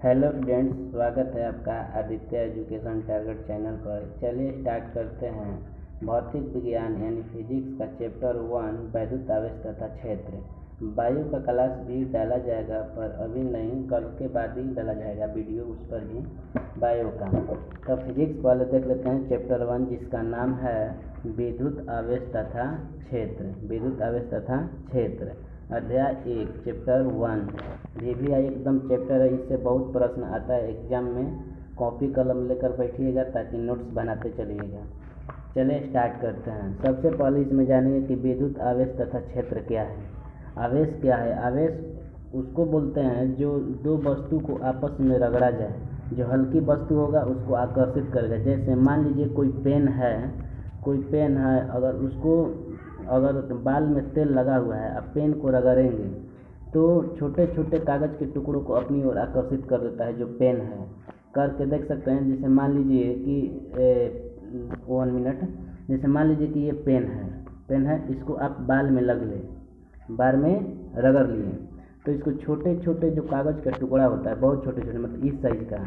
Hello friends, स्वागत है आपका आदित्य एजुकेशन टारगेट चैनल पर। चलिए स्टार्ट करते हैं। भौतिक विज्ञान यानी फिजिक्स का चैप्टर 1 वैद्युत आवेश तथा क्षेत्र। वायु का क्लास भी डाला जाएगा, पर अभी नहीं, कल के बाद ही डाला जाएगा वीडियो उस पर भी वायु का। तो फिजिक्स पहले देख लेते हैं चैप्टर 1, जिसका नाम है विद्युत आवेश तथा क्षेत्र। विद्युत आवेश तथा क्षेत्र, अध्याय 1, चैप्टर 1। ये भी एकदम चैप्टर है, इससे बहुत प्रश्न आता है एग्जाम में। कॉपी कलम लेकर बैठिएगा ताकि नोट्स बनाते चलिएगा। चलिए स्टार्ट करते हैं। सबसे पहले इसमें जानिए कि विद्युत आवेश तथा क्षेत्र क्या है। आवेश क्या है? आवेश उसको बोलते हैं जो दो वस्तु को आपस में रगड़ा जाए। जो हल्की वस्तु होगा उसको आकर्षित करेगा। जैसे मान लीजिए कोई पेन है, अगर बाल में तेल लगा हुआ है, आप पेन को रगड़ेंगे तो छोटे छोटे कागज़ के टुकड़ों को अपनी ओर आकर्षित कर देता है। जो पेन है, करके देख सकते हैं। जैसे मान लीजिए कि 1 मिनट, जैसे मान लीजिए कि ये पेन है, इसको आप बाल में बाल में रगड़ लिए, तो इसको छोटे छोटे जो कागज़ का टुकड़ा होता है, बहुत छोटे छोटे, मतलब इस साइज का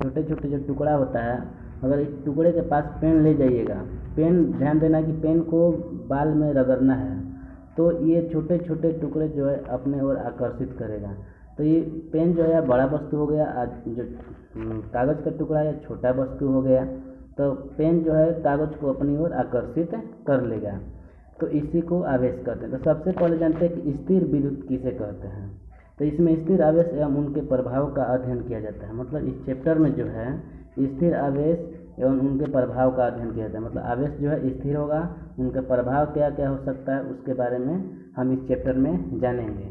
छोटे छोटे जो टुकड़ा होता है, अगर इस टुकड़े के पास पेन ले जाइएगा, पेन, ध्यान देना कि पेन को बाल में रगड़ना है, तो ये छोटे छोटे टुकड़े जो है अपने ओर आकर्षित करेगा। तो ये पेन जो है बड़ा वस्तु हो गया, जो कागज़ का टुकड़ा है छोटा वस्तु हो गया। तो पेन जो है कागज़ को अपनी ओर आकर्षित कर लेगा, तो इसी को आवेश कहते हैं। तो सबसे पहले जानते हैं कि स्थिर विद्युत किसे कहते हैं। तो इसमें स्थिर आवेश एवं उनके प्रभाव का अध्ययन किया जाता है। मतलब इस चैप्टर में जो है स्थिर आवेश एवं उनके प्रभाव का अध्ययन किया जाता है। मतलब आवेश जो है स्थिर होगा, उनका प्रभाव क्या क्या हो सकता है उसके बारे में हम इस चैप्टर में जानेंगे।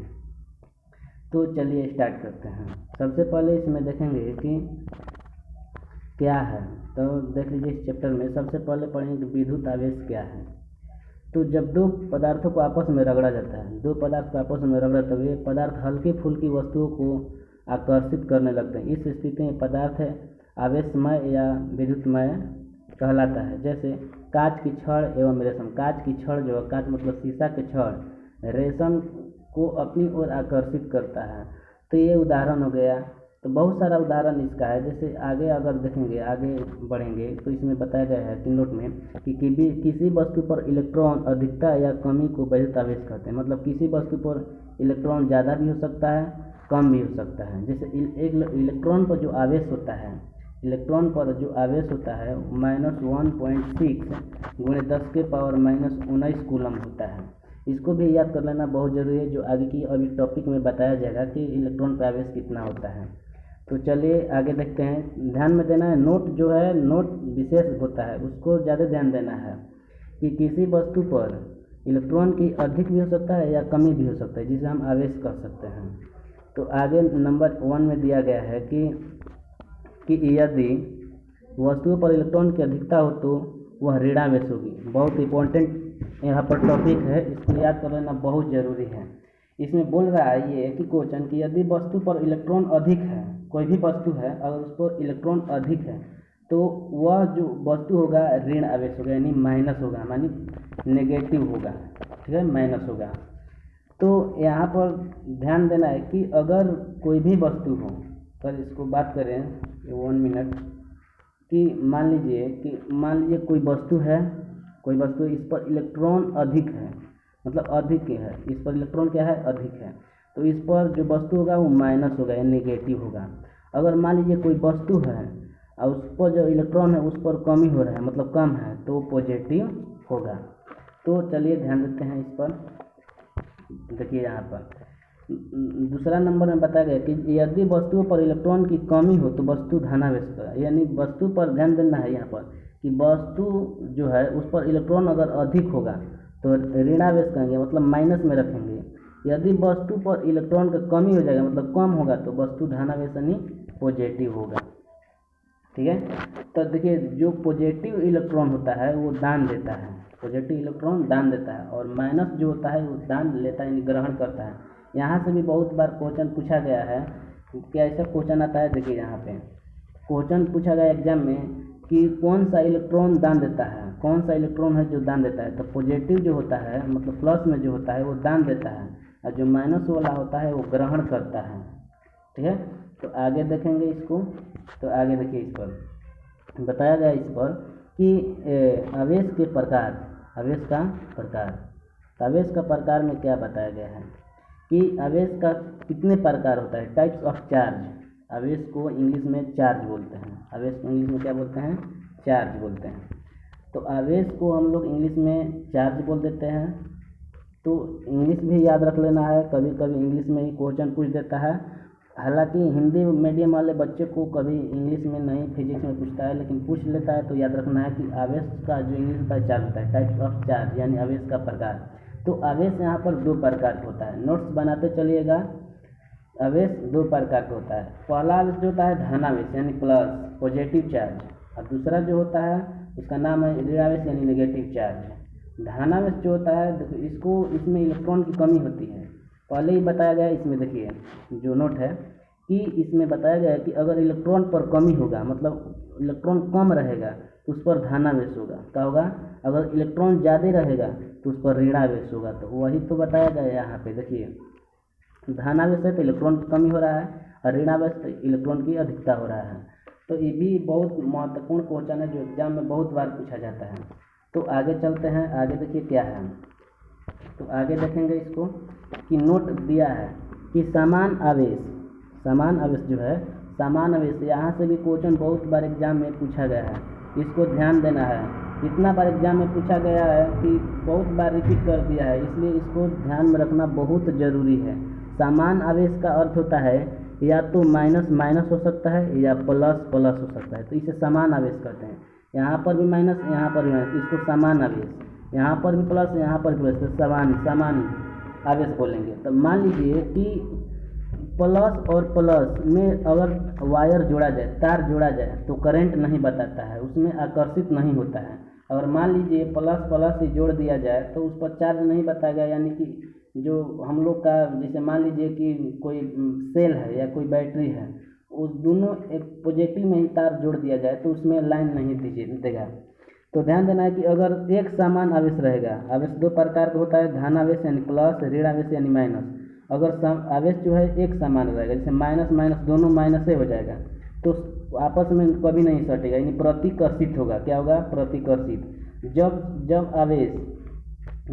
तो चलिए स्टार्ट करते हैं। सबसे पहले इसमें देखेंगे कि क्या है। तो देख लीजिए इस चैप्टर में सबसे पहले पढ़ेंगे कि विद्युत आवेश क्या है। तो जब दो पदार्थों को आपस में रगड़ा जाता है, तो ये पदार्थ हल्की फुल्की वस्तुओं को आकर्षित करने लगते हैं। इस स्थिति में पदार्थ आवेशमय या विद्युतमय कहलाता है। जैसे कांच की छड़ एवं रेशम। कांच की छड़ जो है, कांच मतलब शीशा के छड़ रेशम को अपनी ओर आकर्षित करता है। तो ये उदाहरण हो गया। तो बहुत सारा उदाहरण इसका है। जैसे आगे अगर देखेंगे, आगे बढ़ेंगे, तो इसमें बताया गया है कि नोट में कि किसी वस्तु पर इलेक्ट्रॉन अधिकता या कमी को विद्युत आवेश कहते हैं। मतलब किसी वस्तु पर इलेक्ट्रॉन ज़्यादा भी हो सकता है, कम भी हो सकता है। जैसे एक इलेक्ट्रॉन पर जो आवेश होता है, -1.6 गुणे 10⁻⁻19 कूलम होता है। इसको भी याद कर लेना बहुत ज़रूरी है, जो आगे की अभी टॉपिक में बताया जाएगा कि इलेक्ट्रॉन का आवेश कितना होता है। तो चलिए आगे देखते हैं। ध्यान में देना है, नोट जो है, नोट विशेष होता है, उसको ज़्यादा ध्यान देना है कि किसी वस्तु पर इलेक्ट्रॉन की अधिक भी हो सकता है या कमी भी हो सकता है, जिसे हम आवेश कह सकते हैं। तो आगे नंबर 1 में दिया गया है कि यदि वस्तुओं पर इलेक्ट्रॉन की अधिकता हो तो वह ऋणावेश होगी। बहुत इंपॉर्टेंट यहाँ पर टॉपिक है, इसको याद कर लेना बहुत ज़रूरी है। इसमें बोल रहा है ये कि क्वेश्चन कि यदि वस्तु पर इलेक्ट्रॉन अधिक है, कोई भी वस्तु है, अगर उस पर इलेक्ट्रॉन अधिक है, तो वह जो वस्तु होगा ऋण आवेश होगा, यानी माइनस होगा, मानी नेगेटिव होगा, ठीक है, माइनस होगा। तो यहाँ पर ध्यान देना है कि अगर कोई भी वस्तु हो, पर इसको बात करें 1 मिनट, कि मान लीजिए कोई वस्तु है, इस पर इलेक्ट्रॉन अधिक है, मतलब अधिक है, इस पर इलेक्ट्रॉन क्या है, अधिक है, तो इस पर जो वस्तु होगा वो माइनस होगा या नेगेटिव होगा। अगर मान लीजिए कोई वस्तु है और उस पर जो इलेक्ट्रॉन है उस पर कमी हो रहा है, मतलब कम है, तो पॉजिटिव होगा। तो चलिए ध्यान देते हैं इस पर। देखिए यहाँ पर दूसरा नंबर में बताया गया कि यदि वस्तुओं पर इलेक्ट्रॉन की कमी हो तो वस्तु धनावेश होगा। यानी वस्तु पर ध्यान देना है यहाँ पर कि वस्तु जो है उस पर इलेक्ट्रॉन अगर अधिक होगा तो ऋणावेश कहेंगे, मतलब माइनस में रखेंगे। यदि वस्तु पर इलेक्ट्रॉन का कमी हो जाएगा, मतलब कम होगा, तो वस्तु धनावेश यानी पॉजिटिव होगा, ठीक है। तो देखिए जो पॉजिटिव इलेक्ट्रॉन होता है वो दान देता है, पॉजिटिव इलेक्ट्रॉन दान देता है, और माइनस जो होता है वो दान लेता है, यानी ग्रहण करता है। यहाँ से भी बहुत बार क्वेश्चन पूछा गया है। क्या ऐसा क्वेश्चन आता है? देखिए यहाँ पे क्वेश्चन पूछा गया एग्जाम में कि कौन सा इलेक्ट्रॉन दान देता है, कौन सा इलेक्ट्रॉन है जो दान देता है। तो पॉजिटिव जो होता है, मतलब प्लस में जो होता है वो दान देता है, और जो माइनस वाला होता है वो ग्रहण करता है, ठीक है। तो आगे देखेंगे इसको। तो आगे देखिए, इस पर बताया गया इस पर कि आवेश के प्रकार, आवेश का प्रकार। तो आवेश का प्रकार में क्या बताया गया है कि आवेश का कितने प्रकार होता है, टाइप्स ऑफ चार्ज। आवेश को इंग्लिश में चार्ज बोलते हैं, आवेश को इंग्लिश में क्या बोलते हैं, चार्ज बोलते हैं। तो आवेश को हम लोग इंग्लिश में चार्ज बोल देते हैं। तो इंग्लिश भी याद रख लेना है, कभी कभी इंग्लिश में ही क्वेश्चन पूछ देता है। हालांकि हिंदी मीडियम वाले बच्चे को कभी इंग्लिश में नहीं, फिजिक्स में पूछता है, लेकिन पूछ लेता है। तो याद रखना है कि आवेश का जो इंग्लिश का चार्ज होता है, टाइप्स ऑफ चार्ज, यानी आवेश का प्रकार। तो आवेश यहाँ पर दो प्रकार का होता है, नोट्स बनाते चलिएगा। आवेश दो प्रकार का होता है। पहला आवेश जो होता है धनावेश यानी प्लस, पॉजिटिव चार्ज, और दूसरा जो होता है उसका नाम है ऋणावेश यानी नेगेटिव चार्ज। धनावेश जो होता है, देखो इसको, इसमें इलेक्ट्रॉन की कमी होती है, पहले ही बताया गया है। इसमें देखिए जो नोट है कि इसमें बताया गया है कि अगर इलेक्ट्रॉन पर कमी होगा, मतलब इलेक्ट्रॉन कम रहेगा, तो उस पर धनावेश होगा। क्या होगा, अगर इलेक्ट्रॉन ज़्यादा रहेगा तो उस पर ऋणावेश होगा। तो वही तो बताया गया है यहाँ पे। देखिए धनावेश है तो इलेक्ट्रॉन की कमी हो रहा है, और ऋणावेश तो इलेक्ट्रॉन की अधिकता हो रहा है। तो ये भी बहुत महत्वपूर्ण क्वेश्चन है जो एग्जाम में बहुत बार पूछा जाता है। तो आगे चलते हैं, आगे देखिए क्या है। तो आगे देखेंगे इसको कि नोट दिया है कि समान आवेश, समान आवेश जो है, समान आवेश, यहाँ से भी क्वेश्चन बहुत बार एग्जाम में पूछा गया है, इसको ध्यान देना है। इतना बार एग्जाम में पूछा गया है कि बहुत बार रिपीट कर दिया है, इसलिए इसको ध्यान में रखना बहुत ज़रूरी है। समान आवेश का अर्थ होता है या तो माइनस माइनस हो सकता है या प्लस प्लस हो सकता है, तो इसे समान आवेश कहते हैं। यहाँ पर भी माइनस, यहाँ पर भी माइनस, इसको समान आवेश, यहाँ पर भी प्लस, यहाँ पर भी प्लस, तो समान आवेश बोलेंगे। तो मान लीजिए कि प्लस और प्लस में अगर वायर जोड़ा जाए, तार जोड़ा जाए, तो करंट नहीं बताता है, उसमें आकर्षित नहीं होता है। अगर मान लीजिए प्लस प्लस ही जोड़ दिया जाए तो उस पर चार्ज नहीं बताएगा, यानी कि जो हम लोग का, जैसे मान लीजिए कि कोई सेल है या कोई बैटरी है, उस दोनों एक पॉजिटिव में ही तार जोड़ दिया जाए तो उसमें लाइन नहीं देगा। तो ध्यान देना है कि अगर एक समान आवेश रहेगा, आवेश दो प्रकार का होता है, धनावेश यानी प्लस, ऋणावेश यानी माइनस। अगर आवेश जो है एक समान रहेगा, जैसे माइनस माइनस दोनों माइनस ही हो जाएगा, तो आपस में कभी नहीं सटेगा, यानी प्रतिकर्षित होगा। क्या होगा, प्रतिकर्षित।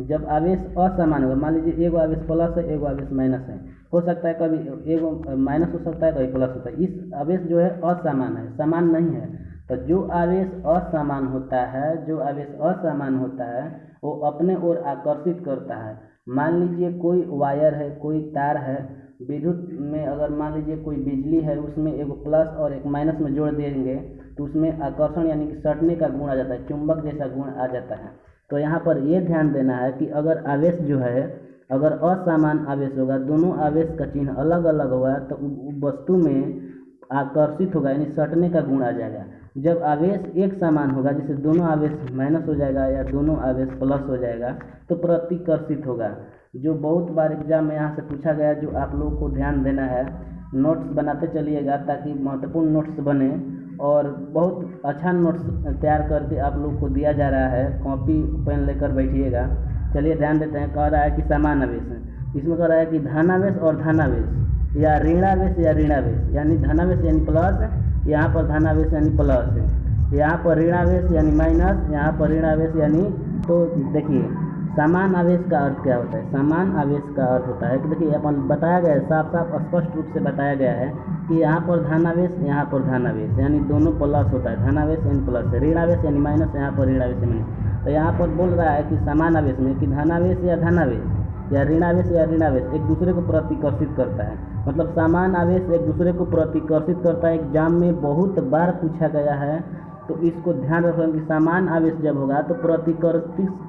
जब आवेश असमान होगा, मान लीजिए एगो आवेश प्लस है, एगो आवेश माइनस है, हो सकता है कभी एगो माइनस हो सकता है, कभी प्लस होता है। इस आवेश जो है असमान है, समान नहीं है। तो जो आवेश असमान होता है, जो आवेश असमान होता है, वो अपने ओर आकर्षित करता है। मान लीजिए कोई वायर है, कोई तार है, विद्युत में अगर मान लीजिए कोई बिजली है, उसमें एक प्लस और एक माइनस में जोड़ देंगे तो उसमें आकर्षण यानी कि सटने का गुण आ जाता है, चुंबक जैसा गुण आ जाता है। तो यहाँ पर ये ध्यान देना है कि अगर आवेश जो है, अगर असमान आवेश होगा, दोनों आवेश का चिन्ह अलग अलग होगा, तो वस्तु में आकर्षित होगा, यानी सटने का गुण आ जाएगा। जब आवेश एक समान होगा, जैसे दोनों आवेश माइनस हो जाएगा या दोनों आवेश प्लस हो जाएगा, तो प्रतिकर्षित होगा। जो बहुत बार एग्जाम में यहाँ से पूछा गया, जो आप लोगों को ध्यान देना है। नोट्स बनाते चलिएगा ताकि महत्वपूर्ण नोट्स बने, और बहुत अच्छा नोट्स तैयार करके आप लोग को दिया जा रहा है। कॉपी पेन लेकर बैठिएगा। चलिए ध्यान देते हैं। कह रहा है कि समान आवेश है, इसमें कह रहा है कि धनावेश और धनावेश, या ऋणावेश या ऋणावेश, यानी धनावेश यानी प्लस, यहाँ पर धनावेश यानी प्लस है, यहाँ पर ऋणावेश यानी माइनस, यहाँ पर ऋणावेश यानी। तो देखिए समान आवेश का अर्थ क्या होता है। समान आवेश का अर्थ होता है कि देखिए अपन बताया गया है, साफ साफ स्पष्ट रूप से बताया गया है कि यहाँ पर धनावेश, यहाँ पर धनावेश, यानी दोनों प्लस होता है। धनावेश यानी प्लस है, ऋणावेश यानी माइनस, यहाँ पर ऋणावेश यानी। तो यहाँ पर बोल रहा है कि समान आवेश में कि धनावेश या धनावेश या ऋणावेश एक दूसरे को प्रतिकर्षित करता है। मतलब समान आवेश एक दूसरे को प्रतिकर्षित करता है। एग्जाम में बहुत बार पूछा गया है, तो इसको ध्यान रखना कि समान आवेश जब होगा तो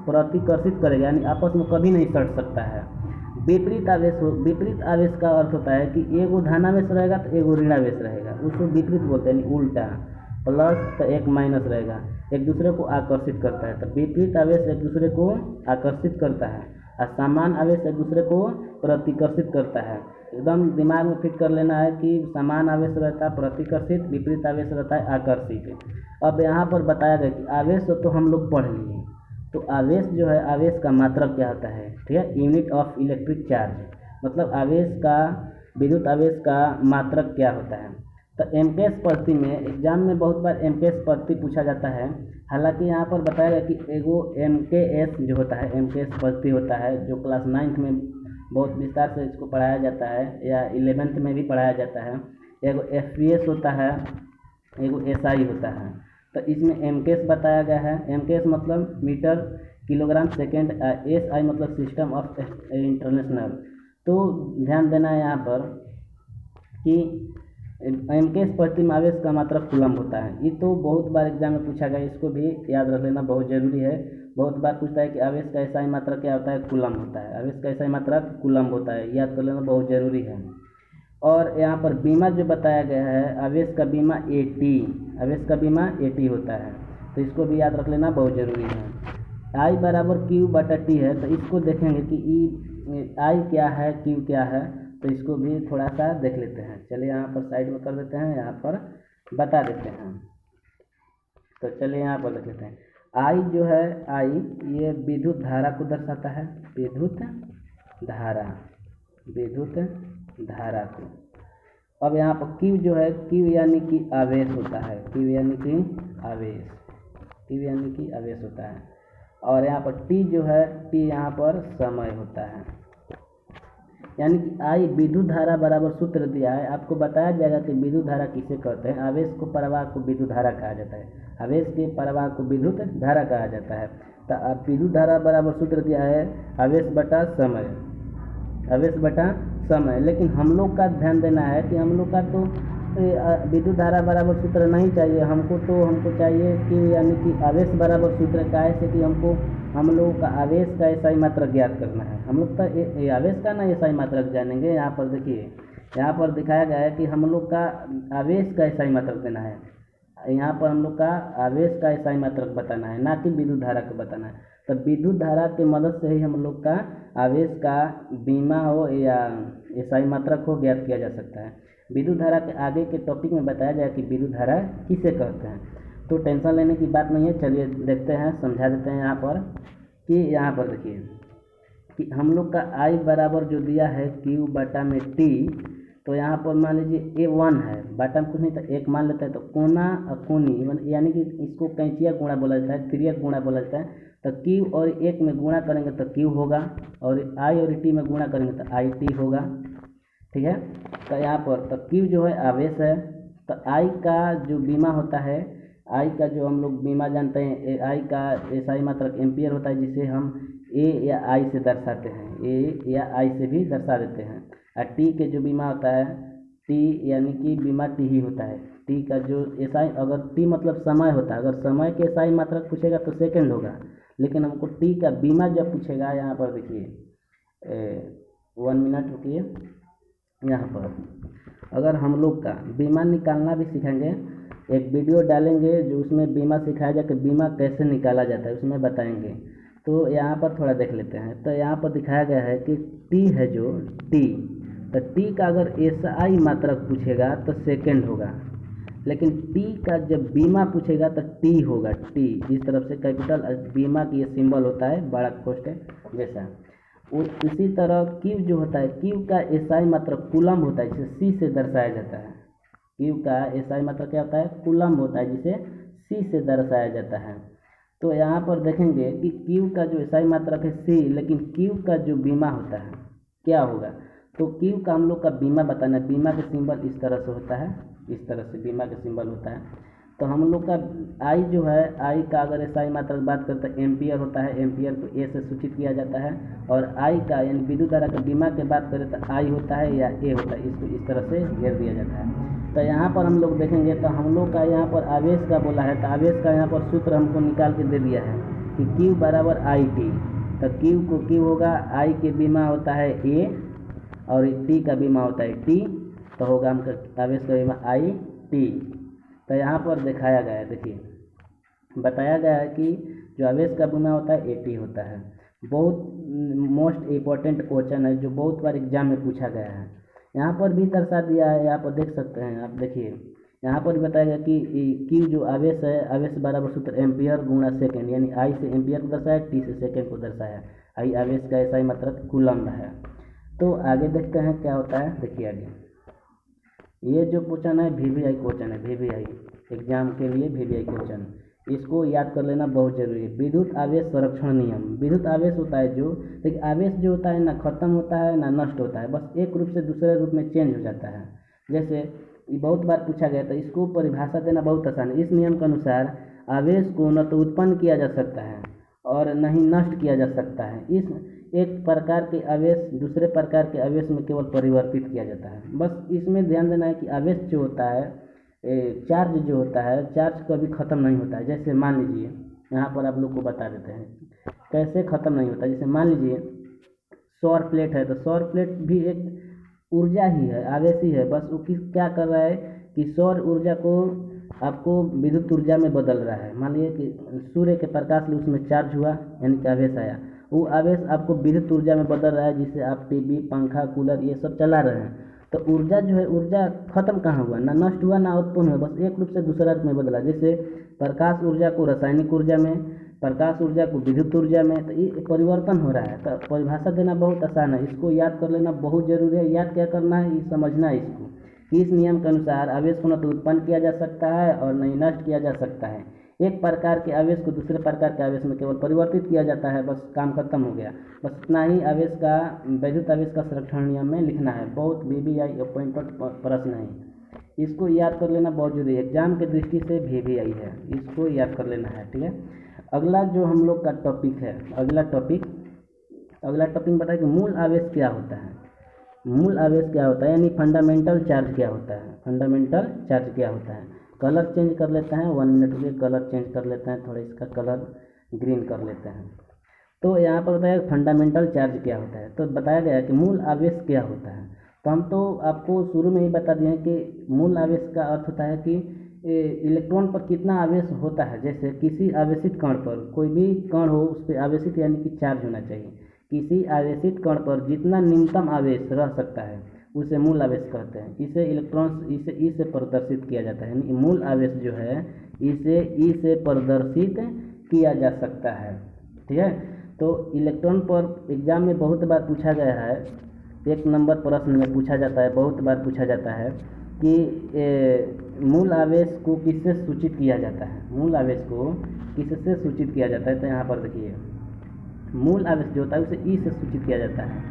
प्रतिकर्षित करेगा, यानी आपस में कभी नहीं सट सकता है। विपरीत आवेश का अर्थ होता है कि एगो धनावेश रहेगा तो एगो ऋणावेश रहेगा, उसको विपरीत बोलते हैं, यानी उल्टा। प्लस तो एक माइनस रहेगा, एक दूसरे को आकर्षित करता है। तो विपरीत आवेश एक दूसरे को आकर्षित करता है और समान आवेश एक दूसरे को प्रतिकर्षित करता है। एकदम दिमाग में फिट कर लेना है कि समान आवेश रहता है प्रतिकर्षित, विपरीत आवेश रहता है आकर्षित। अब यहाँ पर बताया गया कि आवेश तो हम लोग पढ़ लिए, तो आवेश जो है, आवेश का मात्रक क्या होता है, ठीक है, यूनिट ऑफ इलेक्ट्रिक चार्ज। मतलब आवेश का विद्युत आवेश का मात्रक क्या होता है। तो एमकेएस प्रति में एग्जाम में बहुत बार एमकेएस प्रति पूछा जाता है। हालांकि यहाँ पर बताया गया कि एगो एमकेएस जो होता है, एमकेएस प्रति होता है, जो क्लास 9th में बहुत विस्तार से इसको पढ़ाया जाता है या 11th में भी पढ़ाया जाता है। एगो एफपीएस होता है, एगो एसआई होता है। तो इसमें एमकेएस बताया गया है। एमकेएस मतलब मीटर किलोग्राम सेकेंड, एसआई मतलब सिस्टम ऑफ इंटरनेशनल। तो ध्यान देना है यहाँ पर कि एमकेएस प्रति में आवेश का मात्रक कूलम्ब होता है। ये तो बहुत बार एग्जाम में पूछा गया, इसको भी याद रख लेना बहुत जरूरी है। बहुत बार पूछता है कि आवेश का एसआई मात्रक क्या होता है, कूलम्ब होता है। आवेश का एसआई मात्रक कूलम्ब होता है, याद कर लेना बहुत जरूरी है। और यहाँ पर बीमा जो बताया गया है, आवेश का बीमा एटी, आवेश का बीमा एटी होता है। तो इसको भी याद रख लेना बहुत जरूरी है। आई बराबर क्यू बटा टी है। तो इसको देखेंगे कि ई आई क्या है, क्यू क्या है। तो इसको भी थोड़ा सा देख लेते हैं। चलिए यहाँ पर साइड में कर देते हैं, यहाँ पर बता देते हैं। तो चलिए यहाँ पर देख लेते हैं। आई जो है, आई ये विद्युत धारा को दर्शाता है, विद्युत धारा, विद्युत धारा को। अब यहाँ पर क्यू जो है, क्यू यानी कि आवेश होता है, क्यू यानी कि आवेश, क्यू यानी कि आवेश होता है। और यहाँ पर टी जो है, टी यहाँ पर समय होता है। यानी कि आई विद्युत धारा बराबर सूत्र दिया है, आपको बताया जाएगा कि विद्युत धारा किसे कहते हैं। आवेश को प्रवाह को विद्युत धारा कहा जाता है, आवेश के प्रवाह को विद्युत धारा कहा जाता है। तो अब विद्युत धारा बराबर सूत्र दिया है आवेश बटा समय, आवेश बटा समय। लेकिन हम लोग का ध्यान देना है कि हम लोग का तो विद्युत धारा बराबर सूत्र नहीं चाहिए हमको, तो हमको चाहिए कि यानी कि आवेश बराबर सूत्र का है, कि हमको हम लोग का आवेश का एसआई मात्रक ज्ञात करना है। हम लोग का आवेश का ना एसआई मात्रक जानेंगे। यहाँ पर देखिए, यहाँ पर दिखाया गया है कि हम लोग का आवेश का एसआई मात्रक देना है। यहाँ पर हम लोग का आवेश का एसआई मात्रक बताना है, ना कि विद्युत धारा को बताना है। तो विद्युत धारा की मदद से ही हम लोग का आवेश का बीमा हो या एसआई मात्रक हो ज्ञात किया जा सकता है। विद्युत धारा के आगे के टॉपिक में बताया जाए कि विद्युत धारा किसे कहते हैं। तो टेंशन लेने की बात नहीं है। चलिए देखते हैं, समझा देते हैं। यहाँ पर कि यहाँ पर देखिए कि हम लोग का आई बराबर जो दिया है क्यू बटा में टी। तो यहाँ पर मान लीजिए A1 है, बटा में कुछ नहीं, तो एक मान लेता है। तो कोना और कोनी यानी कि इसको कैंचिया गुणा बोला जाता है, त्रियक गुणा बोला जाता है। तो क्यू और एक में गुणा करेंगे तो क्यू होगा, और आई और टी में गुणा करेंगे तो आई टी होगा। ठीक है। तो यहाँ पर तो क्यू जो है आवेश है। तो आई का जो बीमा होता है, आई का जो हम लोग बीमा जानते हैं, आई का एसआई मात्रक एम्पियर होता है, जिसे हम ए या आई से दर्शाते हैं, ए या आई से भी दर्शा देते हैं। और टी के जो बीमा होता है, टी यानी कि बीमा टी ही होता है। टी का जो एसआई, अगर टी मतलब समय होता है, अगर समय के एसआई मात्रक पूछेगा तो सेकंड होगा, लेकिन हमको टी का बीमा जब पूछेगा, यहाँ पर देखिए 1 मिनट रुकिए। यहाँ पर अगर हम लोग का बीमा निकालना भी सीखेंगे, एक वीडियो डालेंगे जो उसमें बीमा सिखाया जाए कि बीमा कैसे निकाला जाता है, उसमें बताएंगे। तो यहाँ पर थोड़ा देख लेते हैं। तो यहाँ पर दिखाया गया है कि टी है जो टी, तो टी का अगर एसआई मात्रक पूछेगा तो सेकंड होगा, लेकिन टी का जब बीमा पूछेगा तो टी होगा, टी इस तरफ से कैपिटल बीमा की ये सिंबल होता है, बड़ा कोष्ट जैसा। इसी तरह क्यू जो होता है, क्यू का एसआई मात्रक कूलम्ब होता है, जिसे सी से दर्शाया जाता है। क्यू का एसआई मात्रक क्या होता है, कूलम्ब होता है, जिसे सी से दर्शाया जाता है। तो यहाँ पर देखेंगे कि क्यू का जो एसआई मात्रक है सी, लेकिन क्यू का जो बीमा होता है क्या होगा। तो क्यू का हम लोग का बीमा बताना है। बीमा का सिंबल इस तरह से होता है, इस तरह से बीमा का सिंबल होता है। तो हम लोग का आई जो है, आई का अगर एसआई मात्रक बात करते हैं एम्पियर होता है, एम्पियर को ए से सूचित किया जाता है। और आई का यानी विद्युत धारा का बीमा की बात करें तो आई होता है या ए होता है, इसको इस तरह से घेर दिया जाता है। तो यहाँ पर हम लोग देखेंगे तो हम लोग का यहाँ पर आवेश का बोला है, तो आवेश का यहाँ पर सूत्र हमको निकाल के दे दिया है कि क्यू बराबर आई टी। तो क्यू को क्यू होगा, आई के बीमा होता है ए और टी का बीमा होता है टी, तो होगा हमका आवेश का बीमा आई टी। तो यहाँ पर दिखाया गया है, देखिए बताया गया है कि जो आवेश का बीमा होता है ए टी होता है। बहुत मोस्ट इम्पोर्टेंट क्वेश्चन है जो बहुत बार एग्जाम में पूछा गया है। यहाँ पर भी दर्शा दिया है, यहाँ पर देख सकते हैं आप। देखिए यहाँ पर बताया गया कि क्यू जो आवेश है, आवेश बराबर सूत्र एम्पियर गुणा सेकेंड, यानी आई से एम्पियर को दर्शाया, टी से सेकेंड को दर्शाया। आई आवेश का एसआई मात्रक कूलम्ब है। तो आगे देखते हैं क्या होता है। देखिए आगे ये जो क्वेश्चन है वीवीआई क्वेश्चन है, वीवीआई एग्जाम के लिए वीवीआई क्वेश्चन, इसको याद कर लेना बहुत जरूरी है। विद्युत आवेश संरक्षण नियम। विद्युत आवेश होता है जो, देखिए आवेश जो होता है ना खत्म होता है ना नष्ट होता है, बस एक रूप से दूसरे रूप में चेंज हो जाता है। जैसे ये बहुत बार पूछा गया था, इसको परिभाषा देना बहुत आसान है। इस नियम के अनुसार आवेश को न तो उत्पन्न किया जा सकता है और न ही नष्ट किया जा सकता है। इस एक प्रकार के आवेश दूसरे प्रकार के आवेश में केवल परिवर्तित किया जाता है। बस इसमें ध्यान देना है कि आवेश जो होता है, चार्ज जो होता है, चार्ज कभी ख़त्म नहीं होता है। जैसे मान लीजिए यहाँ पर आप लोग को बता देते हैं कैसे ख़त्म नहीं होता। जैसे मान लीजिए सौर प्लेट है, तो सौर प्लेट भी एक ऊर्जा ही है, आवेश ही है। बस वो क्या कर रहा है कि सौर ऊर्जा को आपको विद्युत ऊर्जा में बदल रहा है। मान लीजिए कि सूर्य के प्रकाश से उसमें चार्ज हुआ यानी कि आवेश आया, वो आवेश आपको विद्युत ऊर्जा में बदल रहा है, जिससे आप टीवी, पंखा, कूलर ये सब चला रहे हैं। तो ऊर्जा जो है, ऊर्जा खत्म कहाँ हुआ, ना नष्ट हुआ ना उत्पन्न हुआ, बस एक रूप से दूसरा रूप में बदला। जैसे प्रकाश ऊर्जा को रासायनिक ऊर्जा में, प्रकाश ऊर्जा को विद्युत ऊर्जा में, तो ये परिवर्तन हो रहा है। तो परिभाषा देना बहुत आसान है, इसको याद कर लेना बहुत जरूरी है। याद क्या करना है, ये समझना है इसको कि इस नियम के अनुसार आवेश को न तो उत्पन्न किया जा सकता है और न ही नष्ट किया जा सकता है। एक प्रकार के आवेश को दूसरे प्रकार के आवेश में केवल परिवर्तित किया जाता है, बस काम खत्म हो गया। बस इतना ही आवेश का, वैद्युत आवेश का संरक्षण नियम में लिखना है। बहुत वीवीआई अपॉइंटेड प्रश्न है, इसको याद कर लेना बहुत जरूरी है। एग्जाम के दृष्टि से वीवीआई है, इसको याद कर लेना है, ठीक है। अगला जो हम लोग का टॉपिक है, अगला टॉपिक बताए कि मूल आवेश क्या होता है। मूल आवेश क्या होता है यानी फंडामेंटल चार्ज क्या होता है, फंडामेंटल चार्ज क्या होता है। कलर चेंज कर लेते हैं, 1 मिनट के कलर चेंज कर लेते हैं, थोड़ा इसका कलर ग्रीन कर लेते हैं। तो यहाँ पर बताया फंडामेंटल चार्ज क्या होता है, तो बताया गया कि मूल आवेश क्या होता है। तो हम तो आपको शुरू में ही बता दिए कि मूल आवेश का अर्थ होता है कि इलेक्ट्रॉन पर कितना आवेश होता है। जैसे किसी आवेशित कण पर, कोई भी कण हो उस पर आवेशित यानी कि चार्ज होना चाहिए। किसी आवेशित कण पर जितना न्यूनतम आवेश रह सकता है उसे मूल आवेश कहते हैं। इसे ई से प्रदर्शित किया जाता है, यानी मूल आवेश जो है इसे ई से प्रदर्शित किया जा सकता है, ठीक है। तो इलेक्ट्रॉन पर एग्जाम में बहुत बार पूछा गया है, 1 नंबर प्रश्न में पूछा जाता है, बहुत बार पूछा जाता है कि मूल आवेश को किससे सूचित किया जाता है, मूल आवेश को किससे सूचित किया जाता है। तो यहाँ पर देखिए मूल आवेश जो होता है उसे ई से सूचित किया जाता है।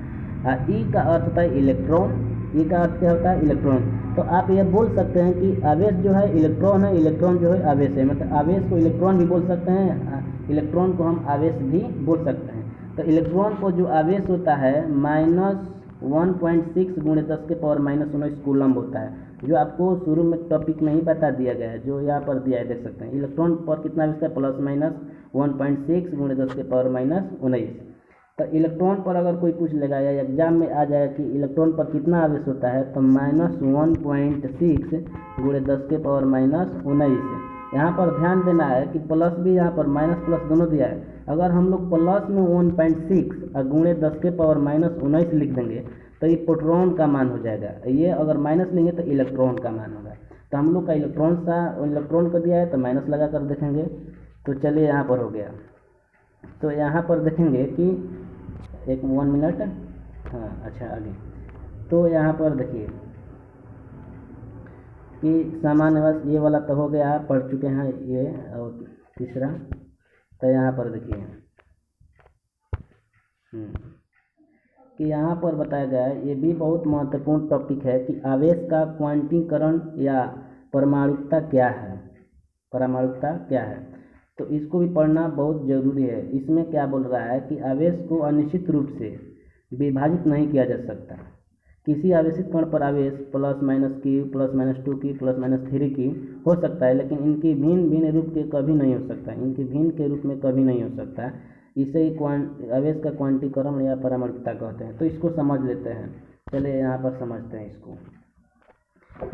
ई का अर्थ होता है इलेक्ट्रॉन, ई का अर्थ क्या होता है इलेक्ट्रॉन। तो आप ये बोल सकते हैं कि आवेश जो है इलेक्ट्रॉन है, इलेक्ट्रॉन जो है आवेश है। मतलब आवेश को इलेक्ट्रॉन भी बोल सकते हैं, इलेक्ट्रॉन को हम आवेश भी बोल सकते हैं। तो इलेक्ट्रॉन को जो आवेश होता है -1.6 × 10⁻⁻19 कूलम्ब होता है, जो आपको शुरू में टॉपिक में ही बता दिया गया है, जो यहाँ पर दिया है, देख सकते हैं। इलेक्ट्रॉन पर कितना आवेश है, +-1.6 × 10⁻⁻19। तो इलेक्ट्रॉन पर अगर कोई पूछ लेगा या एग्जाम में आ जाएगा कि इलेक्ट्रॉन पर कितना आवेश होता है, तो -1.6 × 10⁻⁻19। यहाँ पर ध्यान देना है कि प्लस भी यहाँ पर माइनस प्लस दोनों दिया है। अगर हम लोग प्लस में 1.6 और × 10⁻⁻19 लिख देंगे तो ये प्रोटॉन का मान हो जाएगा। ये अगर माइनस लेंगे तो इलेक्ट्रॉन का मान होगा। तो हम लोग का इलेक्ट्रॉन को दिया है तो माइनस लगा कर देखेंगे। तो चलिए यहाँ पर हो गया। तो यहाँ पर देखेंगे कि 1 मिनट, हाँ अच्छा आगे। तो यहाँ पर देखिए कि सामान्य आवेश ये वाला तो हो गया, पढ़ चुके हैं ये, और तीसरा तो यहाँ पर देखिए कि यहाँ पर बताया गया है, ये भी बहुत महत्वपूर्ण टॉपिक है कि आवेश का क्वांटीकरण या परमाणुकता क्या है, परमाणुकता क्या है। तो इसको भी पढ़ना बहुत ज़रूरी है। इसमें क्या बोल रहा है कि आवेश को अनिश्चित रूप से विभाजित नहीं किया जा सकता। किसी आवेशित कण पर आवेश +- की, +-2 की, +-3 की हो सकता है, लेकिन इनकी भिन्न भिन्न रूप के कभी नहीं हो सकता, इनकी भिन्न के रूप में कभी नहीं हो सकता। इसे आवेश का क्वांटीकरण या परमाणुकता कहते हैं। तो इसको समझ लेते हैं, चलिए यहाँ पर समझते हैं इसको।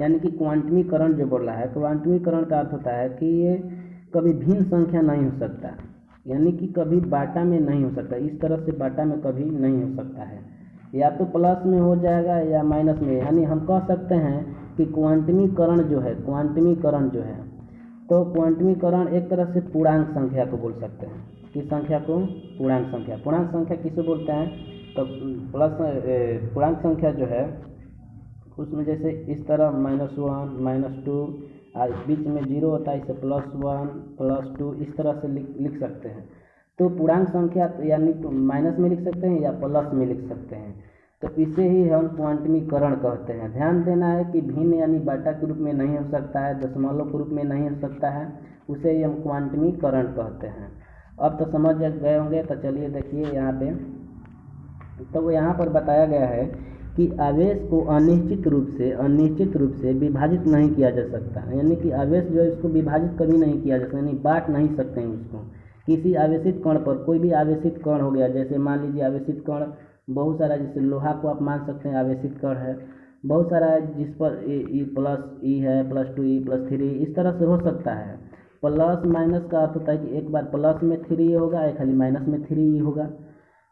यानी कि क्वांटमीकरण जो बोल रहा है, क्वांटमीकरण का अर्थ होता है कि ये कभी भिन्न संख्या नहीं हो सकता, यानी कि कभी बाटा में नहीं हो सकता, इस तरह से बाटा में कभी नहीं हो सकता है, या तो प्लस में हो जाएगा या माइनस में। यानी हम कह सकते हैं कि क्वांटमीकरण जो है, तो क्वांटमीकरण एक तरह से पूर्णांक संख्या को बोल सकते हैं। किस संख्या को? पूर्णांक संख्या। पूर्णांक संख्या किसे बोलते हैं? तो प्लस पूर्णांक संख्या जो है उसमें जैसे इस तरह -1 -2 बीच में 0 होता है, इसे +1 +2 इस तरह से लिख सकते हैं। तो पूर्णांक संख्या यानी तो माइनस में लिख सकते हैं या प्लस में लिख सकते हैं, तो इसे ही हम क्वांटमीकरण कहते हैं। ध्यान देना है कि भिन्न यानी बाटा के रूप में नहीं हो सकता है, दशमलव के रूप में नहीं हो सकता है, उसे ही हम क्वांटमीकरण कहते हैं। अब तो समझ गए होंगे। तो चलिए देखिए यहाँ पे, तो यहाँ पर बताया गया है कि आवेश को अनिश्चित रूप से विभाजित नहीं किया जा सकता, यानी कि आवेश जो है इसको विभाजित कभी नहीं किया जा सकता, यानी बांट नहीं सकते हैं उसको। किसी आवेशित कण पर, कोई भी आवेशित कण हो गया, जैसे मान लीजिए आवेशित कण बहुत सारा, जैसे लोहा को आप मान सकते हैं आवेशित कण है, बहुत सारा है जिस पर ई प्लस ई है, +2 ई +3 इस तरह से हो सकता है। प्लस माइनस का अर्थ होता है कि एक बार प्लस में 3 होगा, एक खाली माइनस में 3 होगा।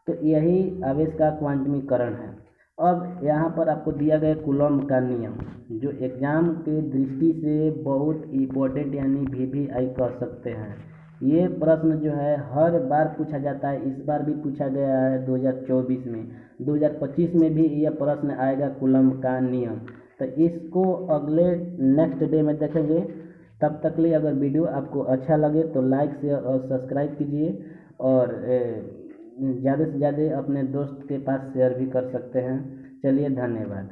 तो यही आवेश का क्वांटमीकरण है। अब यहाँ पर आपको दिया गया कूलम्ब का नियम, जो एग्जाम के दृष्टि से बहुत इम्पोर्टेंट यानी VVI कह सकते हैं। ये प्रश्न जो है हर बार पूछा जाता है, इस बार भी पूछा गया है 2024 में, 2025 में भी यह प्रश्न आएगा कूलम्ब का नियम। तो इसको अगले नेक्स्ट डे में देखेंगे। तब तक लिए अगर वीडियो आपको अच्छा लगे तो लाइक शेयर और सब्सक्राइब कीजिए, और ज़्यादा से ज़्यादा अपने दोस्त के पास शेयर भी कर सकते हैं। चलिए धन्यवाद।